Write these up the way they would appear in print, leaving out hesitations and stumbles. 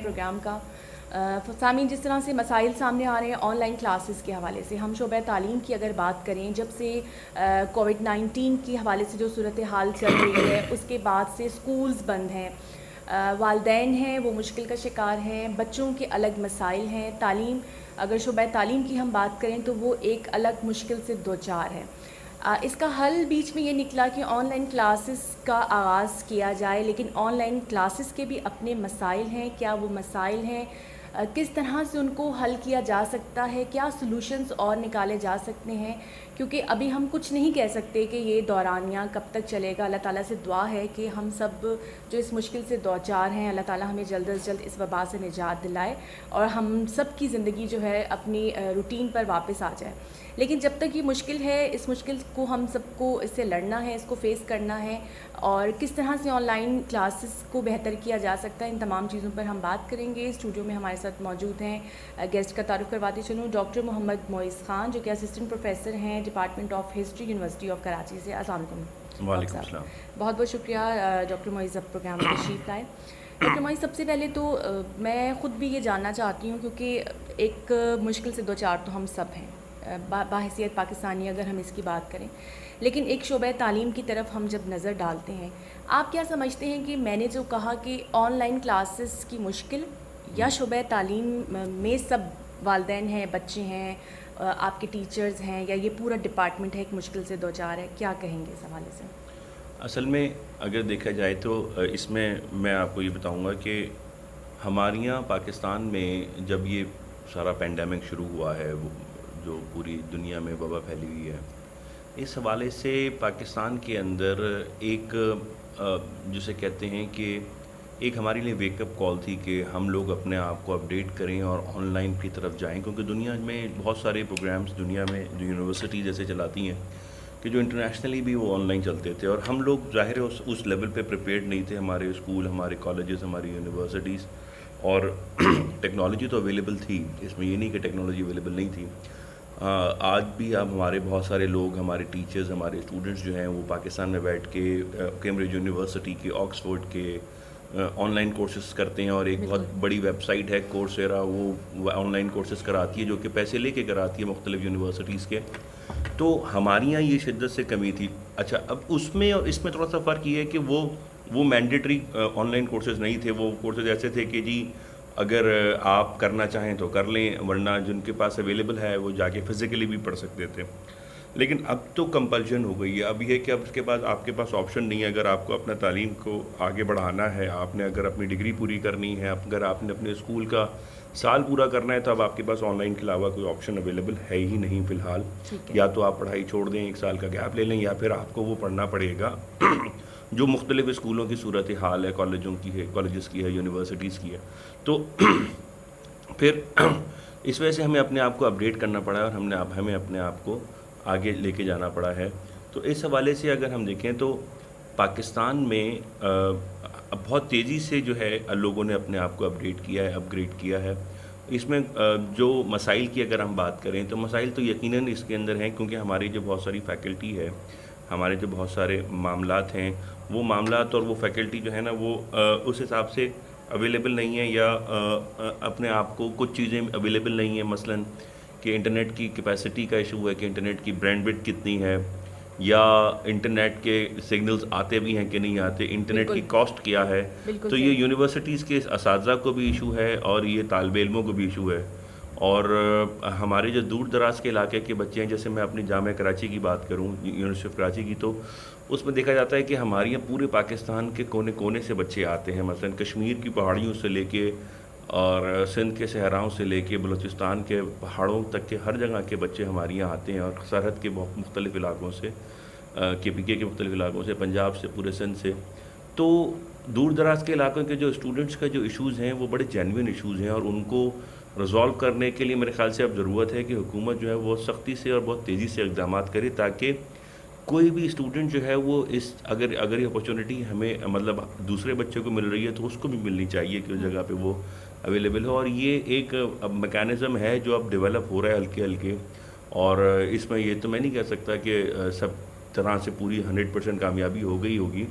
Programme کا. سامعین، جس طرح سے مسائل سامنے آ رہے ہیں آن لائن کلاسز کے حوالے سے، ہم شعبہ تعلیم کی اگر بات کریں، جب سے کووڈ-19 کے حوالے سے جو صورتحال چل رہی ہے اس کے بعد سے اسکولز بند ہیں، والدین ہیں وہ مشکل کا شکار ہیں، بچوں کے الگ مسائل ہیں، تعلیم اگر شعبہ تعلیم کی ہم بات کریں تو وہ ایک الگ مشکل سے دوچار ہے. اس کا حل بیچ میں یہ نکلا کہ آن لائن کلاسز کا آغاز کیا جائے، لیکن آن لائن کلاسز کے بھی اپنے مسائل ہیں. کیا وہ مسائل ہیں؟ کس طرح سے ان کو حل کیا جا سکتا ہے؟ کیا سلوشنز اور نکالے جا سکتے ہیں؟ کیونکہ ابھی ہم کچھ نہیں کہہ سکتے کہ یہ دورانیہ کب تک چلے گا. اللہ تعالیٰ سے دعا ہے کہ ہم سب جو اس مشکل سے دوچار ہیں، اللہ تعالیٰ ہمیں جلد از جلد اس وبا سے نجات دلائے اور ہم سب کی زندگی جو ہے اپنی روٹین پر واپس آ جائے. لیکن جب تک یہ مشکل ہے، اس مشکل کو ہم سب کو اس سے لڑنا ہے، اس کو فیس کرنا ہے، اور کس طرح سے آن لائن کلاسز کو بہتر کیا جا سکتا ہے، ان تمام چیزوں پر ہم بات کریں گے. اسٹوڈیو میں ہمارے ساتھ موجود ہیں، گیسٹ کا تعارف کرواتی چلوں، ڈاکٹر محمد معیز خان جو کہ اسسٹنٹ پروفیسر ہیں department of history, university of Karachi سے. السلام علیکم. وعلیکم السلام. بہت بہت شکریہ ڈاکٹر معیز اب پروگرام میں تشریف لائے. ڈاکٹر معیز، سب سے پہلے تو میں خود بھی یہ جاننا چاہتی ہوں، کیونکہ ایک مشکل سے دوچار تو ہم سب ہیں بحیثیت پاکستانی اگر ہم اس کی بات کریں، لیکن ایک شعبہ تعلیم کی طرف ہم جب نظر ڈالتے ہیں، آپ کیا سمجھتے ہیں کہ میں نے جو کہا کہ آن لائن کلاسز کی مشکل یا شعبہ تعلیم میں سب والدین ہیں، بچے ہیں، آپ کے ٹیچرز ہیں، یا یہ پورا ڈپارٹمنٹ ہے ایک مشکل سے دوچار ہے؟ کیا کہیں گے اس حوالے سے؟ اصل میں اگر دیکھا جائے تو اس میں آپ کو یہ بتاؤں گا کہ ہمارے یہاں پاکستان میں جب یہ سارا پینڈیمک شروع ہوا ہے، جو پوری دنیا میں وبا پھیلی ہوئی ہے، اس حوالے سے پاکستان کے اندر ایک جسے کہتے ہیں کہ ایک ہمارے لیے ویک اپ کال تھی کہ ہم لوگ اپنے آپ کو اپڈیٹ کریں اور آن لائن کی طرف جائیں، کیونکہ دنیا میں بہت سارے پروگرامز دنیا میں جو یونیورسٹی جیسے چلاتی ہیں کہ جو انٹرنیشنلی بھی وہ آن لائن چلتے تھے، اور ہم لوگ ظاہر ہے اس لیول پہ پریپیئرڈ نہیں تھے. ہمارے اسکول، ہمارے کالجز، ہماری یونیورسٹیز، اور ٹیکنالوجی تو اویلیبل تھی، اس میں یہ نہیں کہ ٹیکنالوجی اویلیبل نہیں تھی. آج بھی اب ہمارے بہت سارے لوگ، ہمارے ٹیچرز، ہمارے اسٹوڈنٹس جو ہیں وہ پاکستان میں بیٹھ کے کیمبرج یونیورسٹی کے، آکسفورڈ کے آن لائن کورسز کرتے ہیں، اور ایک بہت بڑی ویب سائٹ ہے کورسیرا، وہ آن لائن کورسز کراتی ہے، جو کہ پیسے لے کے کراتی ہے مختلف یونیورسٹیز کے. تو ہمارے یہاں یہ شدت سے کمی تھی. اچھا، اب اس میں اور اس میں تھوڑا سا فرق یہ ہے کہ وہ مینڈیٹری آن لائن کورسز نہیں تھے. وہ کورسز ایسے تھے کہ جی اگر آپ کرنا چاہیں تو کر لیں، ورنہ جن کے پاس اویلیبل ہے وہ جا کے فزیکلی بھی پڑھ سکتے تھے. لیکن اب تو کمپلشن ہو گئی ہے. اب یہ کہ اب اس کے بعد آپ کے پاس آپشن نہیں ہے. اگر آپ کو اپنا تعلیم کو آگے بڑھانا ہے، آپ نے اگر اپنی ڈگری پوری کرنی ہے، اگر آپ نے اپنے اسکول کا سال پورا کرنا ہے، تو اب آپ کے پاس آن لائن کے علاوہ کوئی آپشن اویلیبل ہے ہی نہیں فی الحال. یا تو آپ پڑھائی چھوڑ دیں، 1 سال کا گیپ لے لیں، یا پھر آپ کو وہ پڑھنا پڑے گا جو مختلف اسکولوں کی صورت حال ہے، کالجوں کی ہے، کالجز کی ہے، یونیورسٹیز کی ہے. تو پھر اس وجہ سے ہمیں اپنے آپ کو اپڈیٹ کرنا پڑا ہے، اور ہمیں اپنے آپ کو آگے لے کے جانا پڑا ہے. تو اس حوالے سے اگر ہم دیکھیں تو پاکستان میں بہت تیزی سے جو ہے لوگوں نے اپنے آپ کو اپڈیٹ کیا ہے، اپ گریڈ کیا ہے. اس میں جو مسائل کی اگر ہم بات کریں تو مسائل تو یقیناً اس کے اندر ہیں، کیونکہ ہماری جو بہت ساری فیکلٹی ہے، ہمارے جو بہت سارے معاملات ہیں، وہ معاملات اور وہ فیکلٹی جو ہے نا، وہ اس حساب سے اویلیبل نہیں ہے، یا اپنے آپ کو کچھ چیزیں اویلیبل نہیں ہیں. مثلاً کہ انٹرنیٹ کی کیپیسٹی کا ایشو ہے، کہ انٹرنیٹ کی برینڈ وڈتھ کتنی ہے، یا انٹرنیٹ کے سگنلز آتے بھی ہیں کہ نہیں آتے، انٹرنیٹ کی کاسٹ کیا ہے. تو یہ یونیورسٹیز کے اساتذہ کو بھی ایشو ہے، اور یہ طالب علموں کو بھی ایشو ہے. اور ہمارے جو دور دراز کے علاقے کے بچے ہیں، جیسے میں اپنی جامعہ کراچی کی بات کروں، یونیورسٹی آف کراچی کی، تو اس میں دیکھا جاتا ہے کہ ہمارے یہاں پورے پاکستان کے کونے کونے سے بچے آتے ہیں. مثلا کشمیر کی پہاڑیوں سے لے کے، اور سندھ کے صحراؤں سے لے کے بلوچستان کے پہاڑوں تک کے ہر جگہ کے بچے ہمارے یہاں آتے ہیں، اور سرحد کے مختلف علاقوں سے، کے پی کے مختلف علاقوں سے، پنجاب سے، پورے سندھ سے. تو دور دراز کے علاقوں کے جو اسٹوڈنٹس کا جو ایشوز ہیں وہ بڑے جینوئن ایشوز ہیں، اور ان کو ریزالو کرنے کے لیے میرے خیال سے اب ضرورت ہے کہ حکومت جو ہے وہ سختی سے اور بہت تیزی سے اقدامات کرے، تاکہ کوئی بھی اسٹوڈنٹ جو ہے وہ اگر یہ اپرچونٹی ہمیں مطلب دوسرے بچے کو مل رہی ہے تو اس کو بھی ملنی چاہیے کہ اس جگہ پہ وہ اویلیبل ہو. اور یہ ایک اب میکانزم ہے جو اب ڈیولپ ہو رہا ہے ہلکے ہلکے. اور اس میں یہ تو میں نہیں کہہ سکتا کہ سب طرح سے پوری 100% کامیابی ہو گئی ہوگی،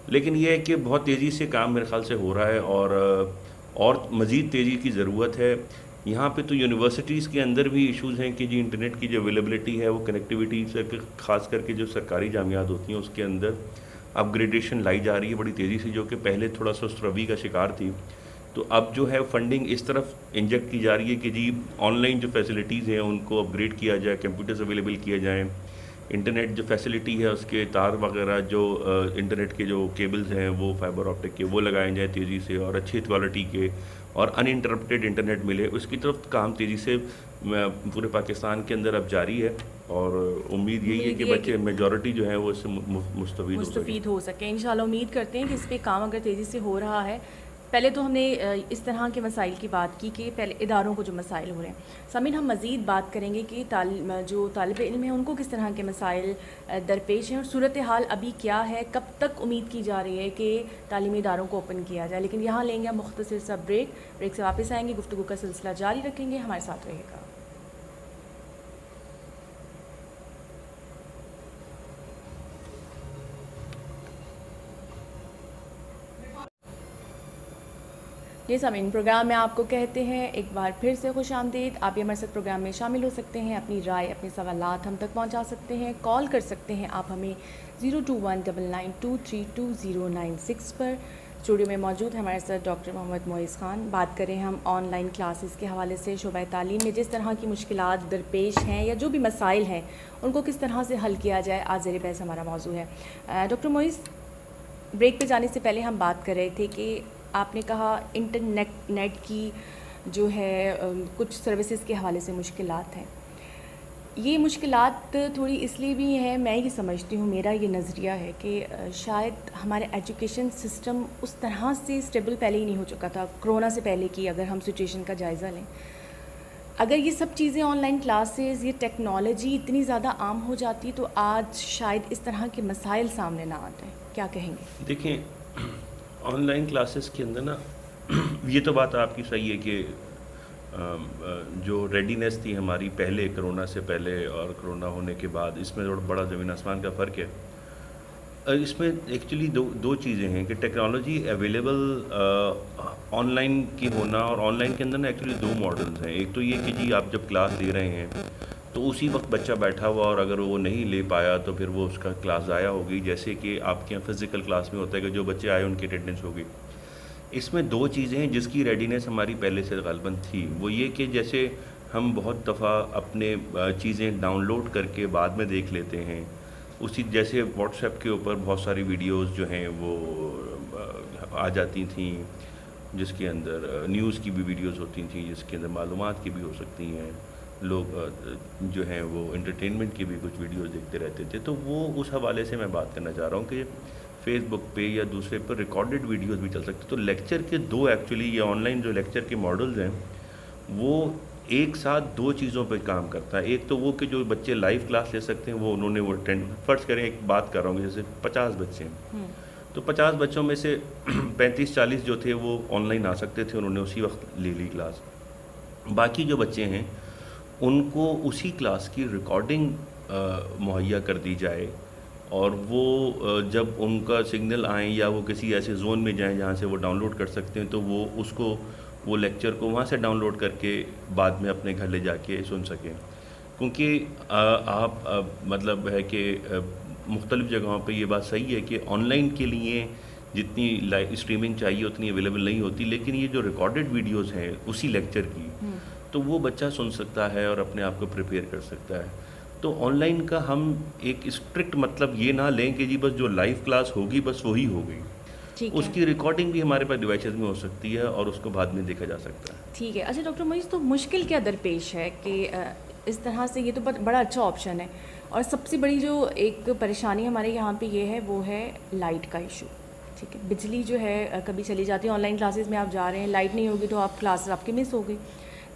لیکن یہ ہے کہ بہت تیزی سے کام میرے خیال سے ہو رہا ہے. اور اور مزید تیزی کی ضرورت ہے. یہاں پہ تو یونیورسٹیز کے اندر بھی ایشوز ہیں کہ جی انٹرنیٹ کی جو اویلیبلٹی ہے وہ کنیکٹیوٹی سے خاص کر کے جو سرکاری جامعات ہوتی ہیں اس کے اندر اپ گریڈیشن لائی جا رہی ہے بڑی تیزی سے, جو کہ پہلے تھوڑا سا روی کا شکار تھی. تو اب جو ہے فنڈنگ اس طرف انجیکٹ کی جا رہی ہے کہ جی آن لائن جو فیسلٹیز ہیں ان کو اپ گریڈ کیا جائے, کمپیوٹرز اویلیبل کیے جائیں, انٹرنیٹ جو فیسلٹی ہے اس کے تار وغیرہ جو انٹرنیٹ کے جو کیبلز ہیں وہ فائبر آپٹک کے وہ لگائے جائیں تیزی سے, اور اچھی کوالٹی کے اور ان انٹرپٹیڈ انٹرنیٹ ملے. اس کی طرف کام تیزی سے پورے پاکستان کے اندر اب جاری ہے, اور امید یہی ہے کہ بچے میجورٹی جو ہے وہ اس سے مستفید ہو سکیں. انشاءاللہ امید کرتے ہیں کہ اس پہ کام اگر تیزی سے ہو رہا ہے. پہلے تو ہم نے اس طرح کے مسائل کی بات کی کہ پہلے اداروں کو جو مسائل ہو رہے ہیں. سامعین, ہم مزید بات کریں گے کہ جو طالب علم ہیں ان کو کس طرح کے مسائل درپیش ہیں اور صورتحال ابھی کیا ہے, کب تک امید کی جا رہی ہے کہ تعلیمی اداروں کو اوپن کیا جائے. لیکن یہاں لیں گے ہم مختصر سا بریک سے واپس آئیں گے, گفتگو کا سلسلہ جاری رکھیں گے, ہمارے ساتھ رہے گا. جی سامعین, پروگرام میں آپ کو کہتے ہیں ایک بار پھر سے خوش آمدید. آپ یہ ہمارے ساتھ پروگرام میں شامل ہو سکتے ہیں, اپنی رائے اپنے سوالات ہم تک پہنچا سکتے ہیں, کال کر سکتے ہیں آپ ہمیں 02199232096 پر. اسٹوڈیو میں موجود ہے ہمارے ساتھ ڈاکٹر محمد معیز خان. بات کریں ہم آن لائن کلاسز کے حوالے سے شعبہ تعلیم میں جس طرح کی مشکلات درپیش ہیں یا جو بھی مسائل ہیں ان کو کس طرح سے حل کیا جائے, آج زیر بحث ہمارا موضوع ہے. ڈاکٹر معیز, بریک پہ جانے سے پہلے ہم بات کر رہے تھے کہ آپ نے کہا نیٹ کی جو ہے کچھ سروسز کے حوالے سے مشکلات ہیں. یہ مشکلات تھوڑی اس لیے بھی ہیں, میں یہ سمجھتی ہوں, میرا یہ نظریہ ہے کہ شاید ہمارے ایجوکیشن سسٹم اس طرح سے اسٹیبل پہلے ہی نہیں ہو چکا تھا. کرونا سے پہلے کی اگر ہم سچویشن کا جائزہ لیں, اگر یہ سب چیزیں آن لائن کلاسز, یہ ٹیکنالوجی اتنی زیادہ عام ہو جاتی تو آج شاید اس طرح کے مسائل سامنے نہ آتے. کیا کہیں گے؟ دیکھیں, آن لائن کلاسز کے اندر نا یہ تو بات آپ کی صحیح ہے کہ جو ریڈینیس تھی ہماری پہلے کرونا سے پہلے اور کرونا ہونے کے بعد, اس میں تھوڑا بڑا زمین آسمان کا فرق ہے. اس میں ایکچولی دو چیزیں ہیں کہ ٹیکنالوجی اویلیبل آن لائن کی ہونا, اور آن لائن کے اندر نا ایکچولی دو ماڈلز ہیں. ایک تو یہ کہ جی آپ جب کلاس دے رہے ہیں تو اسی وقت بچہ بیٹھا ہوا اور اگر وہ نہیں لے پایا تو پھر وہ اس کا کلاس ضائع ہو گئی, جیسے کہ آپ کے یہاں فزیکل کلاس میں ہوتا ہے کہ جو بچے آئے ان کی اٹینڈنس ہو گئی. اس میں دو چیزیں ہیں جس کی ریڈینیس ہماری پہلے سے غالباً تھی. وہ یہ کہ جیسے ہم بہت دفعہ اپنے چیزیں ڈاؤن لوڈ کر کے بعد میں دیکھ لیتے ہیں, اسی جیسے واٹس ایپ کے اوپر بہت ساری ویڈیوز جو ہیں وہ آ جاتی تھیں جس کے اندر نیوز کی بھی ویڈیوز ہوتی تھیں, جس کے اندر معلومات کی بھی ہو سکتی ہیں, لوگ جو ہیں وہ انٹرٹینمنٹ کی بھی کچھ ویڈیوز دیکھتے رہتے تھے. تو وہ اس حوالے سے میں بات کرنا چاہ رہا ہوں کہ فیس بک پہ یا دوسرے پر ریکارڈڈ ویڈیوز بھی چل سکتے. تو لیکچر کے دو ایکچولی یہ آن لائن جو لیکچر کے ماڈلز ہیں وہ ایک ساتھ دو چیزوں پہ کام کرتا ہے. ایک تو وہ کہ جو بچے لائیو کلاس لے سکتے ہیں وہ انہوں نے وہ اٹینڈ, فرض کریں ایک بات کر رہا ہوں جیسے 50 بچے ہیں تو 50 بچوں میں سے 35-40 جو تھے وہ آن لائن آ سکتے تھے, انہوں نے اسی وقت لے لی کلاس. باقی جو بچے ہیں ان کو اسی کلاس کی ریکارڈنگ مہیا کر دی جائے, اور وہ جب ان کا سگنل آئیں یا وہ کسی ایسے زون میں جائیں جہاں سے وہ ڈاؤن لوڈ کر سکتے ہیں تو وہ اس کو وہ لیکچر کو وہاں سے ڈاؤن لوڈ کر کے بعد میں اپنے گھر لے جا کے سن سکیں. کیونکہ آپ مطلب ہے کہ مختلف جگہوں پہ یہ بات صحیح ہے کہ آن لائن کے لیے جتنی لائیو اسٹریمنگ چاہیے اتنی اویلیبل نہیں ہوتی, لیکن یہ جو ریکارڈڈ ویڈیوز ہیں اسی لیکچر کی تو وہ بچہ سن سکتا ہے اور اپنے آپ کو پریپیئر کر سکتا ہے. تو آن لائن کا ہم ایک اسٹرکٹ مطلب یہ نہ لیں کہ جی بس جو لائیو کلاس ہوگی بس وہی ہوگی, اس کی ریکارڈنگ بھی ہمارے پاس ڈیوائسز میں ہو سکتی ہے اور اس کو بعد میں دیکھا جا سکتا ہے. ٹھیک ہے. اچھا ڈاکٹر معیز, تو مشکل کیا درپیش ہے کہ اس طرح سے, یہ تو بڑا اچھا آپشن ہے, اور سب سے بڑی جو ایک پریشانی ہمارے یہاں پہ یہ ہے وہ ہے لائٹ کا ایشو. ٹھیک ہے, بجلی جو ہے کبھی چلی جاتی ہے, آن لائن کلاسز میں آپ جا رہے ہیں, لائٹ نہیں ہوگی تو آپ کلاسز آپ کی مس ہو گئی.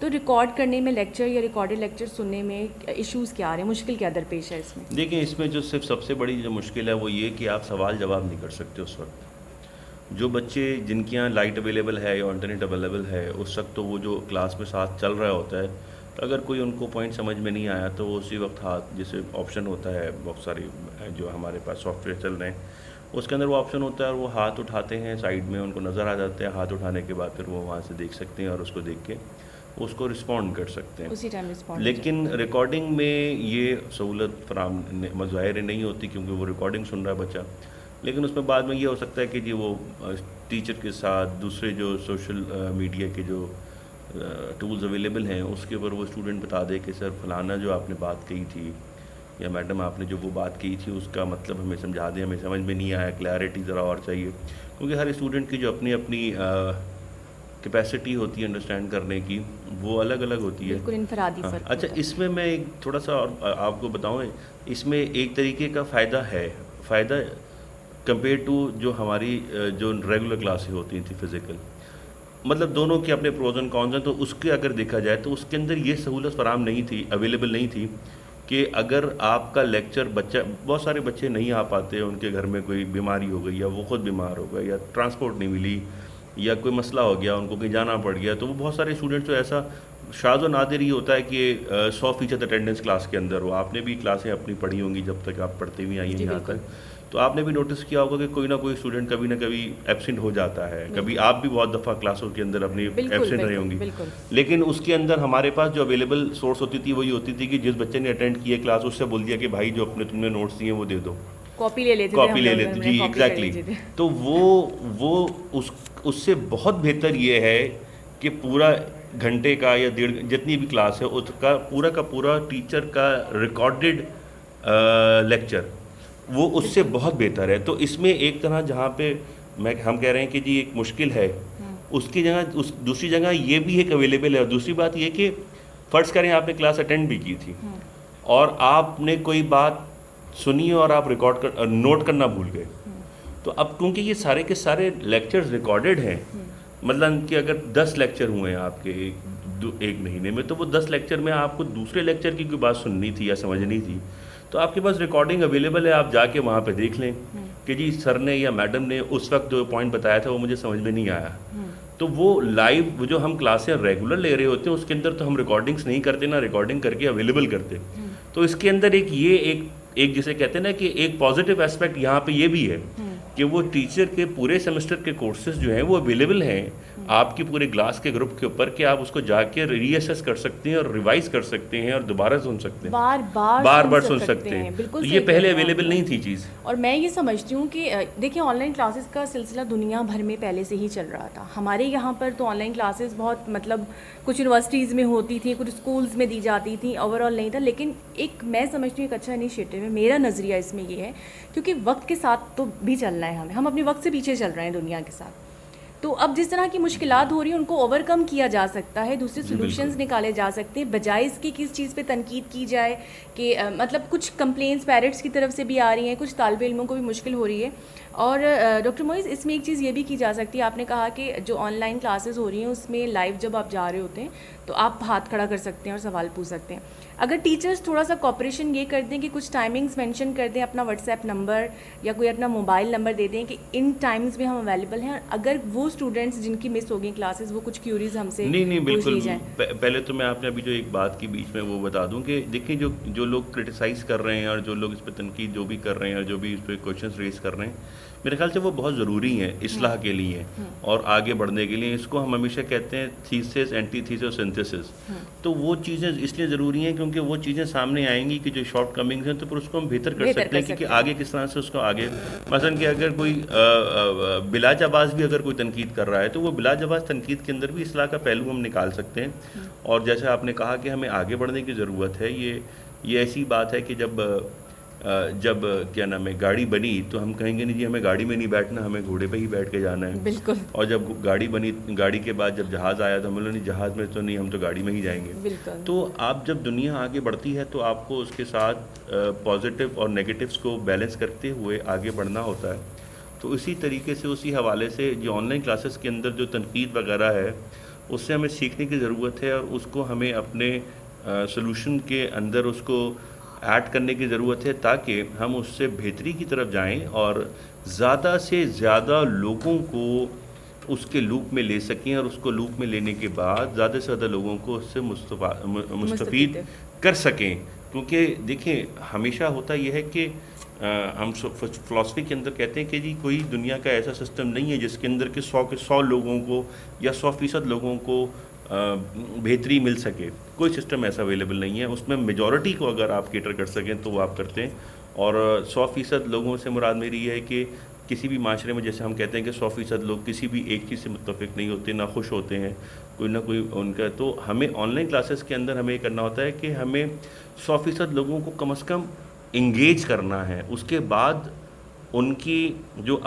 تو ریکارڈ کرنے میں لیکچر یا ریکارڈڈ لیکچر سننے میں ایشوز کیا آ رہے ہیں, مشکل کیا درپیش ہے اس میں؟ دیکھیں, اس میں جو صرف سب سے بڑی جو مشکل ہے وہ یہ کہ آپ سوال جواب نہیں کر سکتے اس وقت. جو بچے جن کے یہاں لائٹ اویلیبل ہے یا انٹرنیٹ اویلیبل ہے اس وقت تو وہ جو کلاس میں ساتھ چل رہا ہوتا ہے, اگر کوئی ان کو پوائنٹ سمجھ میں نہیں آیا تو وہ اسی وقت ہاتھ جیسے آپشن ہوتا ہے, بہت ساری جو ہمارے پاس سافٹ ویئر چل رہے ہیں اس کے اندر وہ آپشن ہوتا ہے اور وہ ہاتھ اٹھاتے ہیں سائڈ میں، ان کو نظر آ جاتے ہیں، ہاتھ اٹھانے کے بعد پھر وہ وہاں سے دیکھ سکتے ہیں اور اس کو دیکھ کے اس کو رسپونڈ کر سکتے ہیں. اسی ٹائم رسپونڈ. لیکن ریکارڈنگ میں یہ سہولت فراہم ظاہر نہیں ہوتی کیونکہ وہ ریکارڈنگ سن رہا ہے بچہ. لیکن اس میں بعد میں یہ ہو سکتا ہے کہ جی وہ ٹیچر کے ساتھ دوسرے جو سوشل میڈیا کے جو ٹولز اویلیبل ہیں اس کے اوپر وہ اسٹوڈنٹ بتا دے کہ سر فلانا جو آپ نے بات کہی تھی یا میڈم آپ نے جو وہ بات کی تھی اس کا مطلب ہمیں سمجھا دیں، ہمیں سمجھ میں نہیں آیا، کلیئرٹی ذرا اور چاہیے. کیونکہ ہر اسٹوڈنٹ کی جو اپنی اپنی کیپیسٹی ہوتی ہے انڈرسٹینڈ کرنے کی وہ الگ الگ ہوتی ہے. بالکل انفرادی فرق. اچھا اس میں میں ایک تھوڑا سا اور آپ کو بتاؤں، اس میں ایک طریقے کا فائدہ ہے، فائدہ کمپیئر ٹو جو ہماری جو ریگولر کلاسیں ہوتی تھیں فزیکل، مطلب دونوں کے اپنے پروز اینڈ کونز ہیں. تو اس کے اگر دیکھا جائے تو اس کے اندر یہ سہولت فراہم نہیں تھی، اویلیبل نہیں تھی کہ اگر آپ کا لیکچر بہت سارے بچے نہیں آ پاتے، ان کے گھر میں کوئی بیماری ہو گئی یا وہ خود بیمار ہو گئے یا ٹرانسپورٹ نہیں ملی یا کوئی مسئلہ ہو گیا، ان کو کہیں جانا پڑ گیا، تو وہ بہت سارے اسٹوڈنٹس تو ایسا شاذ و نادر یہ ہوتا ہے کہ 100% اٹینڈنس کلاس کے اندر ہو. آپ نے بھی کلاسیں اپنی پڑھی ہوں گی جب تک آپ پڑھتے ہوئے آئی ہیں یہاں تک، تو آپ نے بھی نوٹس کیا ہوگا کہ کوئی نہ کوئی اسٹوڈنٹ کبھی نہ کبھی ایبسینٹ ہو جاتا ہے. کبھی آپ بھی بہت دفعہ کلاسوں کے اندر اپنی ایبسینٹ رہی ہوں گی. لیکن اس کے اندر ہمارے پاس جو اویلیبل سورس ہوتی تھی وہ یہ ہوتی تھی کہ جس بچے نے اٹینڈ کیا کلاس اس سے بول دیا کہ بھائی جو اپنے تم نے نوٹس دیے وہ دے دو، کاپی لے لیتے جی ایگزیکٹلی. تو وہ اس سے بہت بہتر یہ ہے کہ پورا گھنٹے کا یا جتنی بھی کلاس ہے اس کا پورا ٹیچر کا ریکارڈڈ لیکچر وہ اس سے بہت بہتر ہے. تو اس میں ایک طرح جہاں پہ ہم کہہ رہے ہیں کہ جی ایک مشکل ہے، اس کی جگہ دوسری جگہ یہ بھی ایک اویلیبل ہے. اور دوسری بات یہ کہ فرض کریں آپ نے کلاس اٹینڈ بھی کی تھی اور آپ نے کوئی بات سنی اور آپ نوٹ کرنا بھول گئے، تو اب کیونکہ یہ سارے کے سارے لیکچرز ریکارڈڈ ہیں، مطلب کہ اگر 10 لیکچر ہوئے ہیں آپ کے ایک مہینے میں، تو وہ 10 لیکچر میں آپ کو دوسرے لیکچر کی کوئی بات سننی تھی یا سمجھنی تھی، تو آپ کے پاس ریکارڈنگ اویلیبل ہے. آپ جا کے وہاں پہ دیکھ لیں کہ جی سر نے یا میڈم نے اس وقت جو پوائنٹ بتایا تھا وہ مجھے سمجھ میں نہیں آیا. تو وہ لائیو جو ہم کلاسیں ریگولر لے رہے ہوتے ہیں اس کے اندر تو ہم ریکارڈنگس نہیں کرتے، نہ ریکارڈنگ کر کے اویلیبل کرتے. تو اس کے اندر ایک جسے کہتے ہیں نا کہ ایک پازیٹیو اسپیکٹ یہاں پہ یہ بھی ہے کہ وہ ٹیچر کے پورے سیمسٹر کے کورسز جو ہیں وہ اویلیبل ہیں آپ کی پورے کلاس کے گروپ کے اوپر کہ آپ اس کو جا کے ری ایسیس کر سکتے ہیں اور ریوائز کر سکتے ہیں اور دوبارہ سن سکتے ہیں، بار بار سن سکتے ہیں. تو یہ پہلے اویلیبل نہیں تھی چیز. اور میں یہ سمجھتی ہوں کہ دیکھیں آن لائن کلاسز کا سلسلہ دنیا بھر میں پہلے سے ہی چل رہا تھا. ہمارے یہاں پر تو آن لائن کلاسز بہت مطلب کچھ یونیورسٹیز میں ہوتی تھیں، کچھ اسکولز میں دی جاتی تھیں، اوور آل نہیں تھا. لیکن ایک میں سمجھتی ہوں ایک اچھا انیشیٹو ہے. میرا نظریہ اس میں یہ ہے کیونکہ وقت کے ساتھ تو بھی چلنا ہے ہم اپنے وقت سے پیچھے چل رہے ہیں دنیا کے ساتھ. تو اب جس طرح کی مشکلات ہو رہی ہیں ان کو اوور کم کیا جا سکتا ہے، دوسرے سولوشنز نکالے جا سکتے ہیں، بجائے اس کی کس چیز پہ تنقید کی جائے کہ مطلب کچھ کمپلینس پیرنٹس کی طرف سے بھی آ رہی ہیں، کچھ طالب علموں کو بھی مشکل ہو رہی ہے. اور ڈاکٹر معیز اس میں ایک چیز یہ بھی کی جا سکتی ہے، آپ نے کہا کہ جو آن لائن کلاسز ہو رہی ہیں اس میں لائیو جب آپ جا رہے ہوتے ہیں تو آپ ہاتھ کھڑا کر سکتے ہیں اور سوال پوچھ سکتے ہیں. اگر ٹیچرز تھوڑا سا کوپریشن یہ کر دیں کہ کچھ ٹائمنگز مینشن کر دیں، اپنا واٹس ایپ نمبر یا کوئی اپنا موبائل نمبر دے دیں کہ ان ٹائمز میں ہم اویلیبل ہیں، اگر وہ اسٹوڈنٹس جن کی مس ہو گئی کلاسز وہ کچھ کیوریز ہم سے نہیں بالکل. پہلے تو میں آپ نے ابھی جو ایک بات کی بیچ میں وہ بتا دوں کہ دیکھیں جو لوگ کرٹیسائز کر رہے ہیں اور جو لوگ اس پہ تنقید جو بھی کر رہے ہیں اور جو بھی اس پہ کوشچنس ریز کر رہے ہیں، میرے خیال سے وہ بہت ضروری ہیں اصلاح کے لیے اور آگے بڑھنے کے لیے. اس کو ہم ہمیشہ کہتے ہیں تھیسس، اینٹی تھیسس اور سنتھسس. تو وہ چیزیں اس لیے ضروری ہیں کیونکہ وہ چیزیں سامنے آئیں گی کہ جو شارٹ کمنگز ہیں تو پھر اس کو ہم بہتر کر سکتے ہیں کہ آگے کس طرح سے اس کو آگے مثلاً کہ اگر کوئی بلا جواز بھی اگر کوئی تنقید کر رہا ہے تو وہ بلا جواز تنقید کے اندر بھی اصلاح کا پہلو ہم نکال سکتے ہیں. اور جیسے آپ نے کہا کہ ہمیں آگے بڑھنے کی ضرورت ہے، یہ ایسی بات ہے کہ جب کیا نام ہے گاڑی بنی تو ہم کہیں گے نہیں جی ہمیں گاڑی میں نہیں بیٹھنا، ہمیں گھوڑے پہ ہی بیٹھ کے جانا ہے. بالکل. اور جب گاڑی بنی، گاڑی کے بعد جب جہاز آیا تو ہم لوگوں نے جہاز میں تو نہیں، ہم تو گاڑی میں ہی جائیں گے. بالکل. تو آپ جب دنیا آگے بڑھتی ہے تو آپ کو اس کے ساتھ پازیٹیو اور نیگیٹیوس کو بیلنس کرتے ہوئے آگے بڑھنا ہوتا ہے. تو اسی طریقے سے اسی حوالے سے جو آن لائن کلاسز کے اندر جو تنقید وغیرہ ہے اس سے ہمیں سیکھنے کی ضرورت ہے اور اس کو ہمیں اپنے سلوشن کے اندر اس کو ایڈ کرنے کی ضرورت ہے تاکہ ہم اس سے بہتری کی طرف جائیں اور زیادہ سے زیادہ لوگوں کو اس کے لوپ میں لے سکیں اور اس کو لوپ میں لینے کے بعد زیادہ سے زیادہ لوگوں کو اس سے مستفید کر سکیں. کیونکہ دیکھیں ہمیشہ ہوتا یہ ہے کہ ہم فلاسفی کے اندر کہتے ہیں کہ جی کوئی دنیا کا ایسا سسٹم نہیں ہے جس کے اندر کہ 100 لوگوں کو یا 100% لوگوں کو بہتری مل سکے. کوئی سسٹم ایسا اویلیبل نہیں ہے. اس میں میجورٹی کو اگر آپ کیٹر کر سکیں تو وہ آپ کرتے ہیں. اور 100% لوگوں سے مراد میری یہ ہے کہ کسی بھی معاشرے میں جیسے ہم کہتے ہیں کہ 100% لوگ کسی بھی ایک چیز سے متفق نہیں ہوتے, نہ خوش ہوتے ہیں, کوئی نہ کوئی ان کا. تو ہمیں آن لائن کلاسز کے اندر ہمیں یہ کرنا ہوتا ہے کہ ہمیں 100% لوگوں کو کم از کم انگیج کرنا ہے. اس کے بعد ان کی جو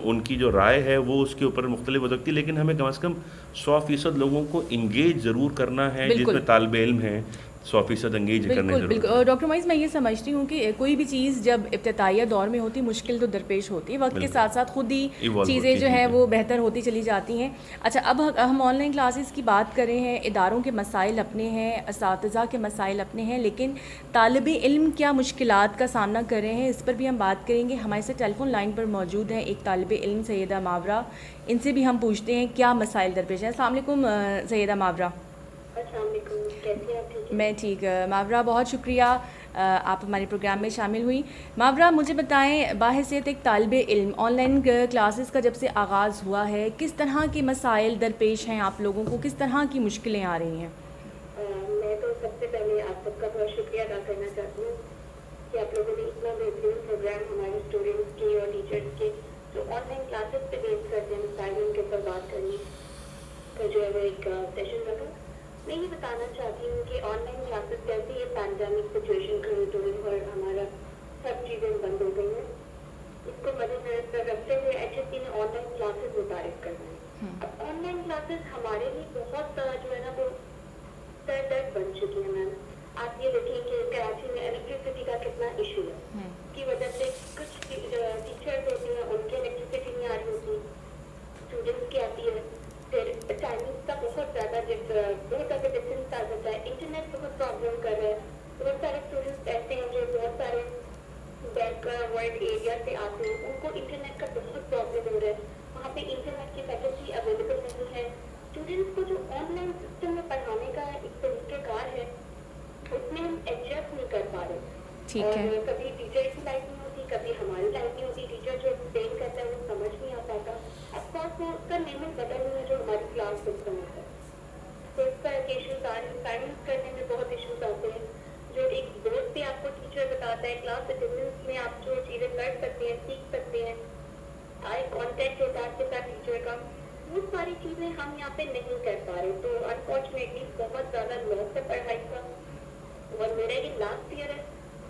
ان کی جو رائے ہے وہ اس کے اوپر مختلف ہو سکتی ہے, لیکن ہمیں کم از کم 100% لوگوں کو انگیج ضرور کرنا ہے. جس میں طالب علم ہیں 100% انگیج کرنے ضرور. بالکل. ڈاکٹر معیز, میں یہ سمجھتی ہوں کہ کوئی بھی چیز جب ابتدائیہ دور میں ہوتی مشکل تو درپیش ہوتی ہے, وقت کے ساتھ ساتھ خود ہی چیزیں جو ہیں وہ بہتر ہوتی چلی جاتی ہیں. اچھا, اب ہم آن لائن کلاسز کی بات کر رہے ہیں. اداروں کے مسائل اپنے ہیں, اساتذہ کے مسائل اپنے ہیں, لیکن طالب علم کیا مشکلات کا سامنا کر رہے ہیں اس پر بھی ہم بات کریں گے. ہمارے ساتھ ٹیلی فون لائن پر موجود ہیں ایک طالب علم سیدہ ماورا. ان سے بھی ہم پوچھتے ہیں کیا مسائل درپیش ہیں. السلام علیکم سیدہ ماورا. السلام علیکم, کیسے آپ؟ ٹھیک ہے, میں ٹھیک. ماورا, بہت شکریہ آپ ہمارے پروگرام میں شامل ہوئی. ماورا, مجھے بتائیں بحیثیت ایک طالب علم آن لائن کلاسز کا جب سے آغاز ہوا ہے کس طرح کے مسائل درپیش ہیں آپ لوگوں کو, کس طرح کی مشکلیں آ رہی ہیں؟ میں تو سب سے پہلے آپ سب کا بہت شکریہ ادا کرنا چاہتی ہوں کہ آپ لوگوں نے اتنا بہترین پروگرام ہمارے اسٹوڈنٹس کے اور ٹیچرس کے جو آن لائن کلاسز پہ بیس کرتے ہیں مسائل ان کے اوپر بات کرنے کا جو ہے وہ ایک سیشن رکھا. میں یہ بتانا چاہتی ہوں کہ آن لائن کلاسز کیسے یہ پینڈیمک سچویشن کریٹ ہوئی اور ہمارا سب چیزیں بند ہو گئی ہیں, اس کو مد نظر رکھتے ہوئے HSC نے آن لائن کلاسز متعارف کرنا ہے. اب آن لائن کلاسز ہمارے لیے بہت جو ہے نا وہ سر درد بن چکی ہے. میم آپ یہ دیکھیں کہ کراچی میں الیکٹریسٹی کا کتنا ایشو ہے, کی وجہ سے کچھ ٹیچرز ہوتی ہیں ان کے الیکٹریسٹی نہیں آ رہی ہوتی, اسٹوڈنٹس کی آتی ہے. پھر ٹائمنگ کا بہت زیادہ بہت زیادہ ڈفرینس آ جاتا ہے. انٹرنیٹ بہت پرابلم کر رہا ہے. بہت سارے اسٹوڈنٹس ایسے ہیں جو بہت سارے بیک ورلڈ ایریا سے آتے ہیں, ان کو انٹرنیٹ کا بہت پرابلم ہو رہا ہے. وہاں پہ انٹرنیٹ کی فیسلٹی اویلیبل نہیں ہے. اسٹوڈنٹس کو جو آن لائن سسٹم میں پڑھانے کا ایک طریقہ کار ہے اس میں ہم ایڈجسٹ نہیں کر پا رہے. اور کبھی ٹیچر کی لائف نہیں ہوتی, کبھی ہماری لائف نہیں ہوتی. ٹیچر جو ایکسپلین کرتا ہے وہ سمجھ نہیں آ پاتا. اب کورس میں اس کا نعمت بدل ہوئی ہے جو ہماری کلاس سسٹم ہوتا ہے, تو اس پر ایشوز آ رہے ہیں. اسائنمنٹس کرنے میں بہت ایشوز آتے ہیں. جو ایک بورڈ پہ آپ کو ٹیچر بتاتا ہے, کلاس اٹینڈنس میں آپ جو چیزیں کر سکتے ہیں, سیکھ سکتے ہیں, آئی کانٹیکٹ ہوتا ہے آپ کے ساتھ ٹیچر کا, وہ ساری چیزیں ہم یہاں پہ نہیں کر پا رہے. تو انفارچونیٹلی بہت زیادہ لاس ہے پڑھائی کا. اور میرا یہ لاسٹ ایئر ہے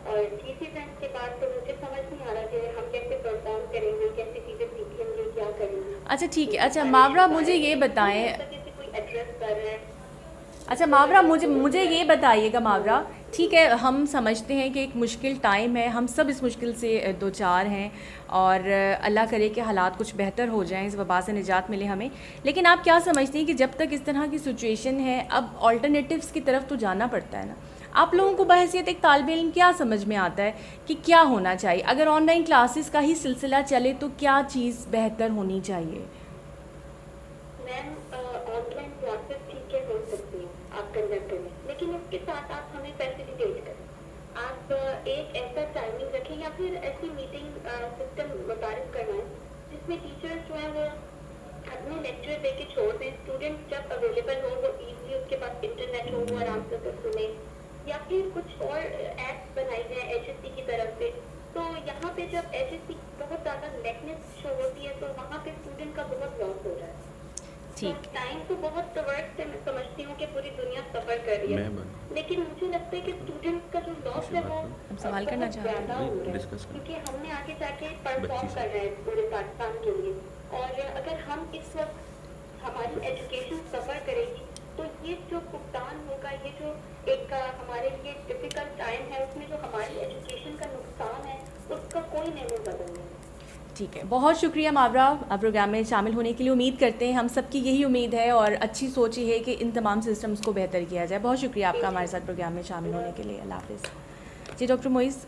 اور TC فرینڈس کے بعد تو مجھے سمجھ نہیں آ رہا کہ ہم کیسے پرفارم کریں گے, کیسے چیزیں سیکھیں گے, کیا کریں گے. اچھا ٹھیک ہے. اچھا ماورا, مجھے یہ بتائیں. کوئی ایڈریس کر رہا ہے. اچھا ماورا, مجھے یہ بتائیے گا ماورا, ٹھیک ہے ہم سمجھتے ہیں کہ ایک مشکل ٹائم ہے, ہم سب اس مشکل سے دوچار ہیں اور اللہ کرے کہ حالات کچھ بہتر ہو جائیں, اس وبا سے نجات ملے ہمیں. لیکن آپ کیا سمجھتے ہیں کہ جب تک اس طرح کی سچویشن ہے اب آلٹرنیٹیوز کی طرف تو جانا پڑتا ہے نا. آپ لوگوں کو بحیثیت ایک طالب علم کیا سمجھ میں آتا ہے کہ کیا ہونا چاہیے؟ اگر آن لائن کلاسز کا ہی سلسلہ چلے تو کیا چیز بہتر ہونی چاہیے؟ میم آن لائن کلاسز ٹھیک ہے ہو سکتی ہیں آپ کنڈکٹ کریں, لیکن اس کے ساتھ آپ ہمیں فیسیلیٹیٹ کریں. آپ ایک ایسا ٹائمنگ رکھیں یا پھر ایسی میٹنگ سسٹم متعارف کرنا ہے جس میں ٹیچرس جو ہیں وہ اپنے لیکچر دے کے چھوڑ دیں. اسٹوڈنٹ جب اویلیبل ہو, وہ ایزلی اس کے پاس انٹرنیٹ ہو, وہ آرام سے سنیں. یا پھر کچھ اور ایپس بنائی جائیں HSC کی طرف سے. تو یہاں پہ جب HSC بہت زیادہ لیکنیس شو ہوتی ہے تو وہاں پہ اسٹوڈنٹ کا بہت لاس ہو رہا ہے. ٹائم تو بہت ورک سے میں سمجھتی ہوں کہ پوری دنیا سفر کر رہی ہے, لیکن مجھے لگتا ہے کہ اسٹوڈنٹ کا جو لاس ہے وہ سوال کرنا بہت زیادہ ہو رہا ہے, کیونکہ ہم نے آگے جا کے پرفارم کرنا ہے پورے پاکستان کے لیے. اور اگر ہم اس وقت ہماری ایجوکیشن سفر کرے گی تو یہ جو بھگتان ہوگا, یہ جو ایک ہمارے لیے ڈفیکلٹ ٹائم ہے, اس میں جو ہماری ایجوکیشن کا نقصان ہے اس کا کوئی نعمت بدل نہیں ہے. ٹھیک ہے, بہت شکریہ ماورا پروگرام میں شامل ہونے کے لیے. امید کرتے ہیں, ہم سب کی یہی امید ہے اور اچھی سوچ یہ ہے کہ ان تمام سسٹمز کو بہتر کیا جائے. بہت شکریہ آپ کا ہمارے ساتھ پروگرام میں شامل ہونے کے لیے. اللہ حافظ. جی ڈاکٹر معیز,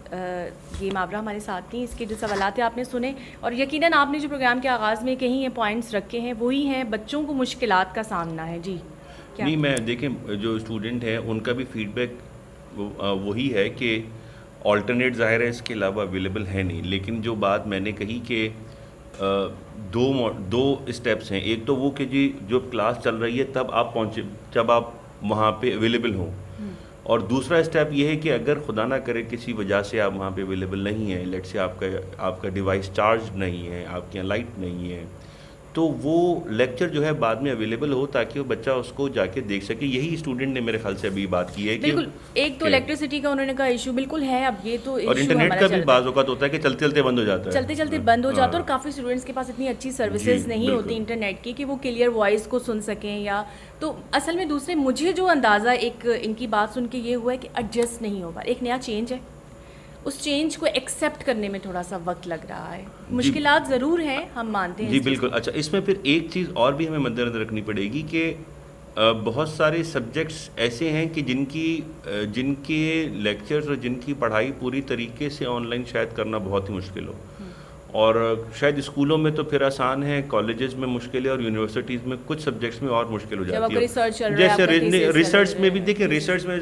یہ ماورا ہمارے ساتھ تھیں, اس کے جو سوالات ہیں آپ نے سنے اور یقیناً آپ نے جو پروگرام کے آغاز میں کہیں یہ پوائنٹس رکھے ہیں وہی ہیں بچوں کو مشکلات کا سامنا ہے. جی نہیں, میں دیکھیں جو اسٹوڈنٹ ہیں ان کا بھی فیڈ بیک وہی ہے کہ آلٹرنیٹ ظاہر ہے اس کے علاوہ اویلیبل ہے نہیں. لیکن جو بات میں نے کہی کہ دو اسٹیپس ہیں. ایک تو وہ کہ جی جو کلاس چل رہی ہے تب آپ پہنچے, جب آپ وہاں پہ اویلیبل ہوں, اور دوسرا اسٹیپ یہ ہے کہ اگر خدا نہ کرے کسی وجہ سے آپ وہاں پہ اویلیبل نہیں ہیں, لیٹ سے آپ کا ڈیوائس چارج نہیں ہے, آپ کے یہاں لائٹ نہیں ہے, تو وہ لیکچر جو ہے بعد میں اویلیبل ہو تاکہ وہ بچہ اس کو جا کے دیکھ سکے. یہی اسٹوڈنٹ نے میرے خیال سے ابھی بات کی ہے کہ بالکل. ایک تو الیکٹریسٹی کا انہوں نے کہا ایشو بالکل ہے, اب یہ تو اور انٹرنیٹ کا بھی بعض اوقات ہوتا ہے کہ چلتے چلتے بند ہو جاتا ہے, چلتے چلتے بند ہو جاتا ہے, اور کافی اسٹوڈنٹس کے پاس اتنی اچھی سروسز نہیں ہوتی انٹرنیٹ کی کہ وہ کلیئر وائس کو سن سکیں. یا تو اصل میں دوسرے مجھے جو اندازہ ایک ان کی بات سن کے یہ ہوا ہے کہ ایڈجسٹ نہیں ہو پا, ایک نیا چینج ہے, اس چینج کو ایکسیپٹ کرنے میں تھوڑا سا وقت لگ رہا ہے. مشکلات ضرور ہیں, ہم مانتے ہیں. جی بالکل. اچھا, اس میں پھر ایک چیز اور بھی ہمیں مد نظر رکھنی پڑے گی کہ بہت سارے سبجیکٹس ایسے ہیں کہ جن کے لیکچرز اور جن کی پڑھائی پوری طریقے سے آن لائن شاید کرنا بہت ہی مشکل ہو, اور شاید اسکولوں میں تو پھر آسان ہے, کالجز میں مشکل ہے, اور یونیورسٹیز میں کچھ سبجیکٹس میں اور مشکل ہو جاتی ہے. جیسے ریسرچ میں بھی دیکھیں, ریسرچ میں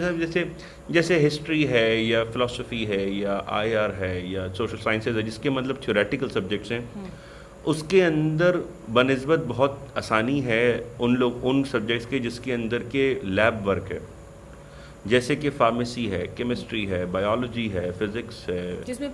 جیسے ہسٹری ہے یا فلسفی ہے یا آئی آر ہے یا سوشل سائنسز ہے, جس کے مطلب تھیوریٹیکل سبجیکٹس ہیں, اس کے اندر بنسبت بہت آسانی ہے ان سبجیکٹس کے جس کے اندر کے لیب ورک ہے, جیسے کہ فارمیسی ہے, کیمسٹری ہے, بایولوجی ہے, فزکس ہے, جس میں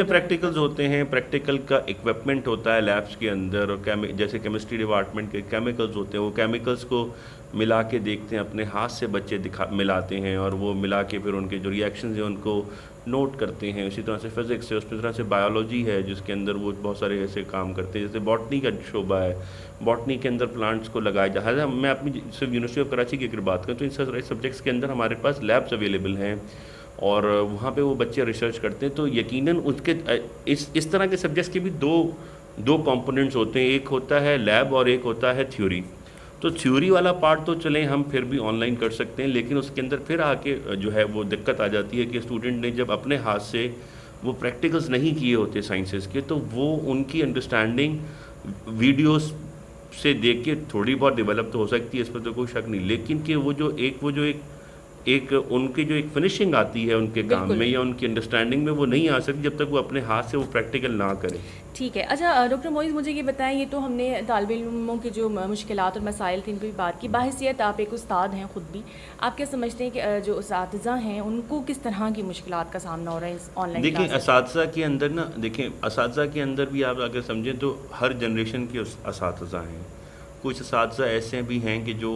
پریکٹیکلز ہوتے ہیں, پریکٹیکل کا اکوپمنٹ ہوتا ہے لیبس کے اندر, اور جیسے کیمسٹری ڈپارٹمنٹ کے کیمیکلز ہوتے ہیں, وہ کیمیکلز کو ملا کے دیکھتے ہیں, اپنے ہاتھ سے بچے ملاتے ہیں, اور وہ ملا کے پھر ان کے جو ریئیکشنز ہیں ان کو نوٹ کرتے ہیں. اسی طرح سے فزکس ہے, اس طرح سے بایولوجی ہے جس کے اندر وہ بہت سارے ایسے کام کرتے ہیں, جیسے باٹنی کا شعبہ ہے, باٹنی کے اندر پلانٹس کو لگایا جاتا ہے. میں اپنی صرف یونیورسٹی آف کراچی کی اگر بات کروں تو ان سارے سبجیکٹس کے اندر ہمارے پاس لیبس اویلیبل ہیں, اور وہاں پہ وہ بچے ریسرچ کرتے ہیں. تو یقیناً اس طرح کے سبجیکٹس کے بھی دو کمپوننٹس ہوتے ہیں, ایک ہوتا ہے لیب اور ایک ہوتا ہے تھیوری. تو تھیوری والا پارٹ تو چلیں ہم پھر بھی آن لائن کر سکتے ہیں, لیکن اس کے اندر پھر آ کے جو ہے وہ دقت آ جاتی ہے کہ اسٹوڈنٹ نے جب اپنے ہاتھ سے وہ پریکٹیکلز نہیں کیے ہوتے سائنسز کے, تو وہ ان کی انڈرسٹینڈنگ ویڈیوز سے دیکھ کے تھوڑی بہت ڈیولپ تو ہو سکتی ہے, اس پر تو کوئی شک نہیں, لیکن کہ وہ جو ایک ان کی جو ایک فنشنگ آتی ہے ان کے کام میں یا ان کی انڈرسٹینڈنگ میں, وہ نہیں آ سکتی جب تک وہ اپنے ہاتھ سے وہ پریکٹیکل نہ کرے. ٹھیک ہے. اچھا ڈاکٹر معیز, مجھے یہ بتائیں, یہ تو ہم نے طالب علموں کے جو مشکلات اور مسائل تھے ان پہ بھی بات کی. باحثیت آپ ایک استاد ہیں خود بھی, آپ کیا سمجھتے ہیں کہ جو اساتذہ ہیں ان کو کس طرح کی مشکلات کا سامنا ہو رہا ہے اس آن لائن؟ دیکھیں اساتذہ کے اندر نا, اساتذہ کے اندر بھی آپ اگر سمجھیں تو ہر جنریشن کے اساتذہ ہیں. کچھ اساتذہ ایسے بھی ہیں کہ جو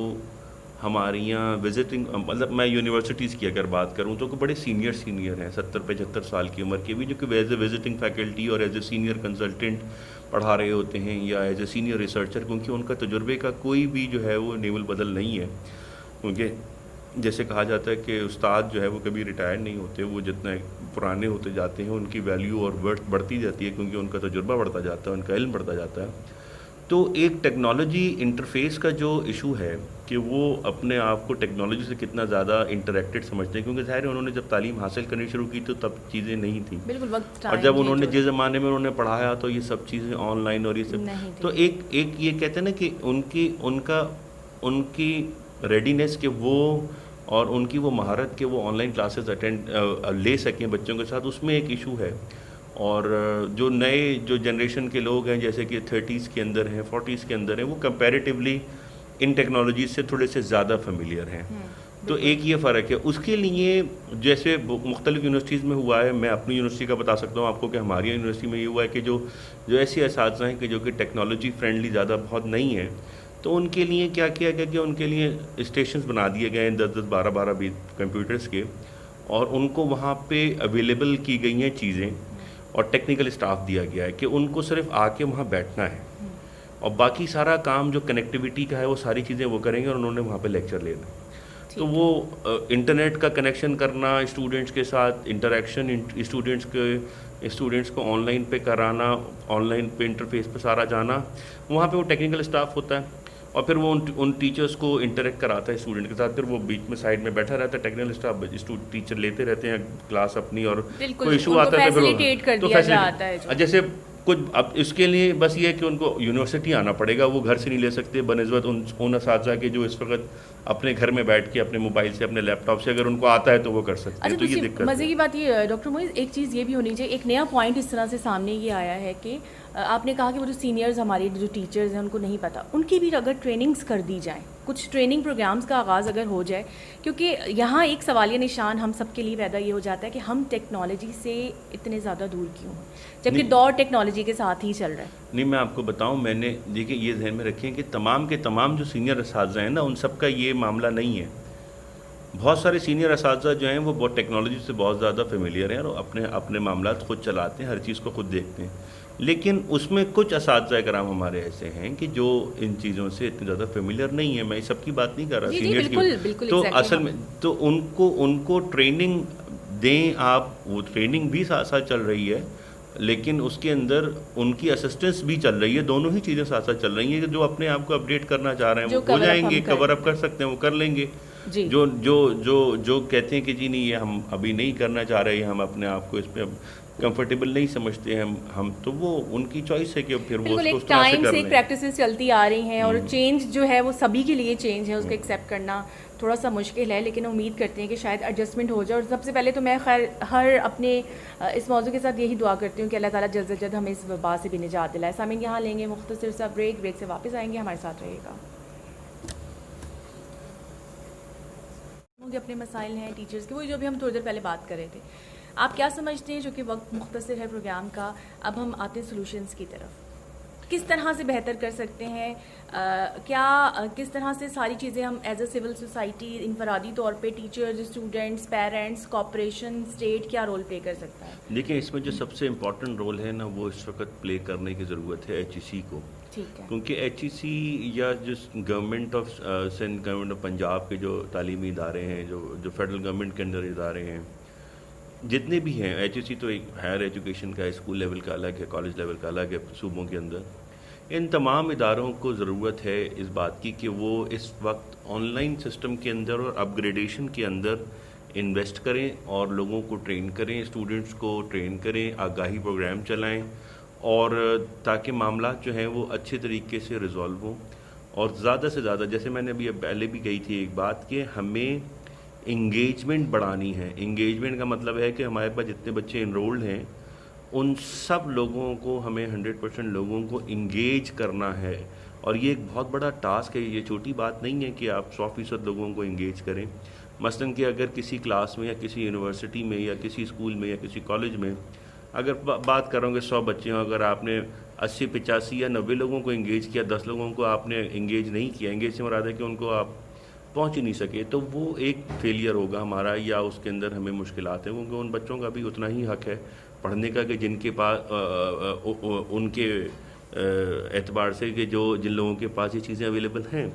ہمارے یہاں وزٹنگ, مطلب میں یونیورسٹیز کی اگر بات کروں تو بڑے سینئر ہیں, 70-75 سال کی عمر کے بھی, جو کہ ایز اے وزٹنگ فیکلٹی اور ایز اے سینئر کنسلٹنٹ پڑھا رہے ہوتے ہیں, یا ایز اے سینئر ریسرچر, کیونکہ ان کا تجربے کا کوئی بھی جو ہے وہ نیول بدل نہیں ہے. کیونکہ جیسے کہا جاتا ہے کہ استاد جو ہے وہ کبھی ریٹائر نہیں ہوتے, وہ جتنے پرانے ہوتے جاتے ہیں ان کی ویلیو اور ورتھ بڑھتی جاتی ہے, کیونکہ ان کا تجربہ بڑھتا جاتا ہے, ان کا علم بڑھتا جاتا ہے. تو ایک ٹیکنالوجی انٹرفیس کا جو ایشو ہے کہ وہ اپنے آپ کو ٹیکنالوجی سے کتنا زیادہ انٹریکٹڈ سمجھتے ہیں, کیونکہ ظاہر ہے انہوں نے جب تعلیم حاصل کرنی شروع کی تو تب چیزیں نہیں تھیں, بالکل وقت, اور جب انہوں نے جس زمانے میں انہوں نے پڑھایا تو یہ سب چیزیں آن لائن اور یہ سب, تو ایک یہ کہتے ہیں نا کہ ان کی ریڈینیس کہ وہ اور ان کی وہ مہارت کہ وہ آن لائن کلاسز اٹینڈ لے سکیں بچوں کے ساتھ, اس میں ایک ایشو ہے. اور جو جو جنریشن کے لوگ ہیں جیسے کہ 30s کے اندر ہیں, 40s کے اندر ہیں, وہ کمپیریٹیولی ان ٹیکنالوجیز سے تھوڑے سے زیادہ فیملیئر ہیں. تو ایک یہ فرق ہے. اس کے لیے جیسے مختلف یونیورسٹیز میں ہوا ہے, میں اپنی یونیورسٹی کا بتا سکتا ہوں آپ کو کہ ہماری یونیورسٹی میں یہ ہوا ہے کہ جو ایسے اساتذہ ہیں کہ جو کہ ٹیکنالوجی فرینڈلی زیادہ بہت نہیں ہیں, تو ان کے لیے کیا کیا گیا کہ ان کے لیے اسٹیشنز بنا دیے گئے ہیں 10-10 12-12 کمپیوٹرز کے, اور ان کو وہاں پہ اویلیبل کی گئی ہیں چیزیں, اور ٹیکنیکل اسٹاف دیا گیا ہے کہ ان کو صرف آ کے وہاں بیٹھنا ہے, اور باقی سارا کام جو کنیکٹیوٹی کا ہے وہ ساری چیزیں وہ کریں گے, اور انہوں نے وہاں پہ لیکچر لینا. تو وہ انٹرنیٹ کا کنیکشن کرنا, اسٹوڈنٹس کے ساتھ انٹریکشن, اسٹوڈنٹس کو آن لائن پہ کرانا, آن لائن پہ انٹرفیس پہ سارا جانا, وہاں پہ وہ ٹیکنیکل اسٹاف ہوتا ہے, اور پھر وہ ان ٹیچرس کو انٹریکٹ کراتا ہے اسٹوڈنٹ کے ساتھ, پھر وہ بیچ میں سائڈ میں بیٹھا رہتا ہے, ٹیکنیکل اسٹاف ٹیچر لیتے رہتے ہیں کلاس اپنی, اور کوئی ایشو آتا ہے تو جیسے کچھ. اب اس کے لیے بس یہ ہے کہ ان کو یونیورسٹی آنا پڑے گا, وہ گھر سے نہیں لے سکتے بنسبت ان اساتذہ کے جو اس وقت اپنے گھر میں بیٹھ کے اپنے موبائل سے اپنے لیپ ٹاپ سے اگر ان کو آتا ہے تو وہ کر سکتے ہیں. تو یہ دقت مزے کی بات یہ ڈاکٹر معیز ایک چیز یہ بھی ہونی چاہیے, ایک نیا پوائنٹ اس طرح سے سامنے یہ آیا ہے کہ آپ نے کہا کہ وہ جو سینئرز ہمارے جو ٹیچرز ہیں ان کو نہیں پتہ, ان کی بھی اگر ٹریننگز کر دی جائیں, کچھ ٹریننگ پروگرامز کا آغاز اگر ہو جائے, کیونکہ یہاں ایک سوالیہ نشان ہم سب کے لیے پیدا یہ ہو جاتا ہے کہ ہم ٹیکنالوجی سے اتنے زیادہ دور کیوں ہیں جبکہ دور ٹیکنالوجی کے ساتھ ہی چل رہا ہے. نہیں, میں آپ کو بتاؤں, میں نے دیکھیں یہ ذہن میں رکھیں کہ تمام کے تمام جو سینئر اساتذہ ہیں نا ان سب کا یہ معاملہ نہیں ہے. بہت سارے سینئر اساتذہ جو ہیں وہ بہت ٹیکنالوجی سے بہت زیادہ فیملیئر ہیں اور اپنے معاملات خود چلاتے ہیں, ہر چیز کو خود دیکھتے ہیں. لیکن اس میں کچھ اساتذہ کرام ہمارے ایسے ہیں کہ جو ان چیزوں سے اتنے زیادہ فیملیئر نہیں ہیں. میں سب کی بات نہیں کر رہا, سینئرز کی. تو اصل میں تو ان کو ٹریننگ دیں آپ, وہ ٹریننگ بھی ساتھ ساتھ چل رہی ہے لیکن اس کے اندر ان کی اسسٹنس بھی چل رہی ہے, دونوں ہی چیزیں ساتھ ساتھ چل رہی ہیں کہ جو اپنے آپ کو اپڈیٹ کرنا چاہ رہے ہیں وہ ہو جائیں گے, کور اپ کر سکتے ہیں وہ کر لیں گے. جو کہتے ہیں کہ جی نہیں یہ ہم ابھی نہیں کرنا چاہ رہے, ہم اپنے آپ کو اس پہ کمفرٹیبل نہیں سمجھتے ہیں ہم, تو وہ ان کی چوائس ہے کہ پھر وہ اس طرح سے کر لیں. پریکٹسز چلتی آ رہی ہیں اور چینج جو ہے وہ سبھی کے لیے چینج ہے, اس کو ایکسیپٹ کرنا تھوڑا سا مشکل ہے, لیکن امید کرتے ہیں کہ شاید ایڈجسٹمنٹ ہو جائے. اور سب سے پہلے تو میں خیر ہر اپنے اس موضوع کے ساتھ یہی دعا کرتی ہوں کہ اللہ تعالیٰ جلد سے جلد ہمیں اس وبا سے بھی نجات دلائے. سامعین یہاں لیں گے مختصر سا بریک سے واپس آئیں گے, ہمارے ساتھ رہے گا. اپنے مسائل ہیں ٹیچرز کے, وہی جو بھی ہم تھوڑی دیر پہلے بات کر رہے تھے. آپ کیا سمجھتے ہیں, جو کہ وقت مختصر ہے پروگرام کا, اب ہم آتے ہیں سولوشنز کی طرف, کس طرح سے بہتر کر سکتے ہیں, کس طرح سے ساری چیزیں ہم ایز اے سول سوسائٹی انفرادی طور پہ teachers, students, parents, corporation, state کیا رول پلے کر سکتا ہے؟ دیکھیں اس میں جو سب سے امپورٹنٹ رول ہے نا وہ اس وقت پلے کرنے کی ضرورت ہے ایچ ای سی کو. ٹھیک ہے, کیونکہ ایچ ای سی یا جس government of Sindh, government of Punjab کے جو تعلیمی ادارے ہیں, جو فیڈرل گورنمنٹ کے اندر ادارے ہیں جتنے بھی ہیں, ایچ ای سی تو ایک ہائر ایجوکیشن کا اسکول لیول کا الگ ہے, کالج لیول کا الگ ہے صوبوں کے اندر, ان تمام اداروں کو ضرورت ہے اس بات کی کہ وہ اس وقت آن لائن سسٹم کے اندر اور اپ گریڈیشن کے اندر انویسٹ کریں اور لوگوں کو ٹرین کریں, اسٹوڈنٹس کو ٹرین کریں, آگاہی پروگرام چلائیں, اور تاکہ معاملات جو ہیں وہ اچھے طریقے سے ریزالو ہوں. اور زیادہ سے زیادہ, جیسے میں نے ابھی پہلے بھی کہی تھی ایک بات, کہ ہمیں انگیجمنٹ بڑھانی ہے. انگیجمنٹ کا مطلب ہے کہ ہمارے پاس جتنے بچے انرولڈ ہیں ان سب لوگوں کو ہمیں 100% لوگوں کو انگیج کرنا ہے. اور یہ ایک بہت بڑا ٹاسک ہے, یہ چھوٹی بات نہیں ہے کہ آپ 100% لوگوں کو انگیج کریں. مثلاً کہ اگر کسی کلاس میں یا کسی یونیورسٹی میں یا کسی اسکول میں یا کسی کالج میں اگر بات کروں گے 100 بچے ہوں, اگر آپ نے 80, 85 یا 90 لوگوں کو انگیج کیا, 10 لوگوں کو آپ نے انگیج نہیں کیا, انگیج سے مراد ہے کہ ان کو آپ پہنچ ہی نہیں سکے, تو وہ ایک فیلئر ہوگا ہمارا, یا اس کے اندر ہمیں مشکلات ہیں. کیونکہ ان بچوں کا بھی اتنا ہی حق ہے پڑھنے کا کہ جن کے پاس ان کے اعتبار سے کہ جن لوگوں کے پاس یہ چیزیں اویلیبل ہیں.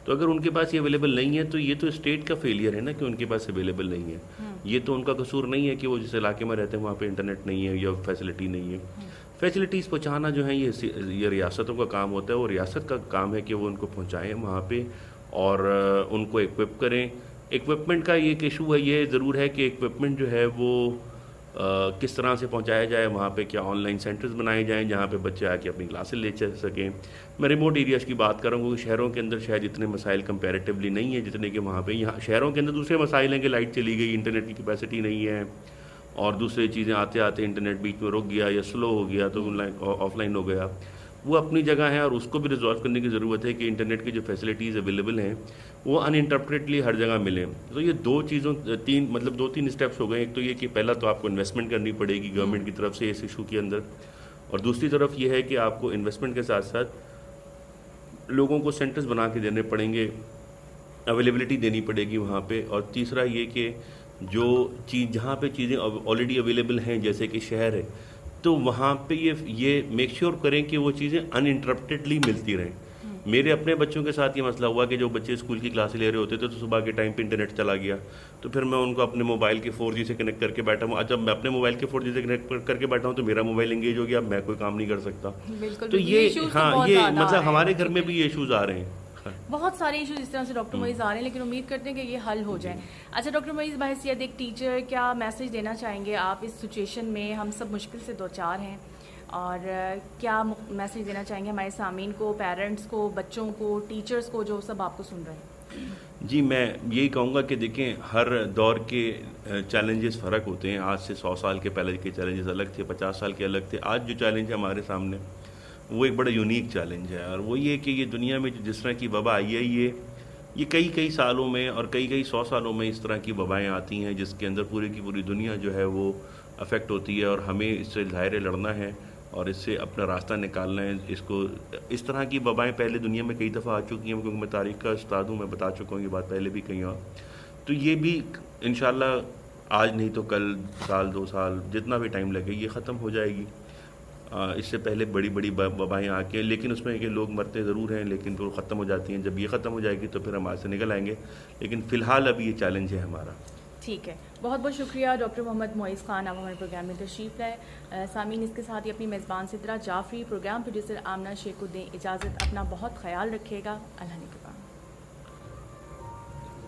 تو اگر ان کے پاس یہ اویلیبل نہیں ہے تو یہ تو اسٹیٹ کا فیلئر ہے نا کہ ان کے پاس اویلیبل نہیں ہے. یہ تو ان کا قصور نہیں ہے کہ وہ جس علاقے میں رہتے ہیں وہاں پہ انٹرنیٹ نہیں ہے یا فیسلٹی نہیں ہے. فیسلٹیز پہنچانا جو ہے یہ ریاستوں کا کام ہوتا ہے, اور ریاست کا کام ہے کہ وہ ان کو پہنچائیں وہاں پہ اور ان کو ایکوپ کریں. ایکوپمنٹ کا یہ ایک ایشو ہے, یہ ضرور ہے کہ ایکوپمنٹ جو ہے وہ کس طرح سے پہنچایا جائے. وہاں پہ کیا آن لائن سینٹرز بنائے جائیں جہاں پہ بچے آ کے اپنی کلاسیں لے چل سکیں. میں ریموٹ ایریاز کی بات کروں گا, شہروں کے اندر شاید اتنے مسائل کمپیریٹیولی نہیں ہیں جتنے کہ وہاں پہ. یہاں شہروں کے اندر دوسرے مسائل ہیں کہ لائٹ چلی گئی, انٹرنیٹ کی کیپیسٹی نہیں ہے, اور دوسری چیزیں آتے آتے انٹرنیٹ بیچ میں رک گیا یا سلو ہو گیا تو آف لائن ہو گیا. وہ اپنی جگہ ہے اور اس کو بھی ریزالو کرنے کی ضرورت ہے کہ انٹرنیٹ کی جو فیسلٹیز اویلیبل ہیں وہ ان انٹرپریٹلی ہر جگہ ملیں. تو یہ دو تین اسٹیپس ہو گئے. ایک تو یہ کہ پہلا تو آپ کو انویسٹمنٹ کرنی پڑے گی گورنمنٹ کی طرف سے اس ایشو کے اندر, اور دوسری طرف یہ ہے کہ آپ کو انویسٹمنٹ کے ساتھ ساتھ لوگوں کو سینٹرز بنا کے دینے پڑیں گے, اویلیبلٹی دینی پڑے گی وہاں پہ. اور تیسرا یہ کہ جہاں پہ چیزیں آلریڈی اویلیبل ہیں جیسے کہ شہر ہے تو وہاں پہ یہ میک شیور کریں کہ وہ چیزیں ان انٹرپٹیڈلی ملتی رہیں. میرے اپنے بچوں کے ساتھ یہ مسئلہ ہوا کہ جو بچے اسکول کی کلاسیں لے رہے ہوتے تھے تو صبح کے ٹائم پہ انٹرنیٹ چلا گیا, تو پھر میں ان کو اپنے موبائل کے 4G سے کنیکٹ کر کے بیٹھا ہوں. جب میں اپنے موبائل کے 4G سے کنیکٹ کر کے بیٹھا ہوں تو میرا موبائل انگیج ہو گیا, اب میں کوئی کام نہیں کر سکتا. تو یہ مطلب ہمارے گھر میں بھی یہ ایشوز آ رہے ہیں, بہت سارے ایشوز اس طرح سے ڈاکٹر معیز آ رہے ہیں, لیکن امید کرتے ہیں کہ یہ حل ہو جائیں. اچھا ڈاکٹر معیز, بحیثیت ایک ٹیچر کیا میسج دینا چاہیں گے آپ اس سچویشن میں؟ ہم سب مشکل سے دو چار ہیں, اور کیا میسج دینا چاہیں گے ہمارے سامعین کو, پیرنٹس کو, بچوں کو, ٹیچرز کو جو سب آپ کو سن رہے ہیں؟ جی میں یہی کہوں گا کہ دیکھیں ہر دور کے چیلنجز فرق ہوتے ہیں. آج سے 100 سال کے پہلے کے چیلنجز الگ تھے, 50 سال کے الگ تھے. آج جو چیلنج ہے ہمارے سامنے وہ ایک بڑا یونیک چیلنج ہے, اور وہ یہ کہ یہ دنیا میں جس طرح کی وبا آئی ہے یہ کئی سالوں میں اور کئی 100 سالوں میں اس طرح کی وبائیں آتی ہیں جس کے اندر پوری کی پوری دنیا جو ہے وہ افیکٹ ہوتی ہے, اور ہمیں اس سے ظاہر لڑنا ہے اور اس سے اپنا راستہ نکالنا ہے. اس طرح کی وبائیں پہلے دنیا میں کئی دفعہ آ چکی ہیں, کیونکہ میں تاریخ کا استاد ہوں, میں بتا چکا ہوں یہ بات پہلے بھی کہیں اور. تو یہ بھی انشاءاللہ آج نہیں تو کل, سال 2 سال جتنا بھی ٹائم لگے یہ ختم ہو جائے گی. اس سے پہلے بڑی وبائیں آ کے, لیکن اس میں کہ لوگ مرتے ضرور ہیں لیکن وہ ختم ہو جاتی ہیں. جب یہ ختم ہو جائے گی تو پھر ہم آج سے نکل آئیں گے, لیکن فی الحال ابھی یہ چیلنج ہے ہمارا. ٹھیک ہے, بہت بہت شکریہ ڈاکٹر محمد معیز خان, آپ ہمارے پروگرام میں تشریف لائے. سامعین, اس کے ساتھ ہی اپنی میزبان سدرا جعفری, پروگرام پروڈیوسر آمنہ شیخ کو دیں اجازت. اپنا بہت خیال رکھیے گا. اللہ نے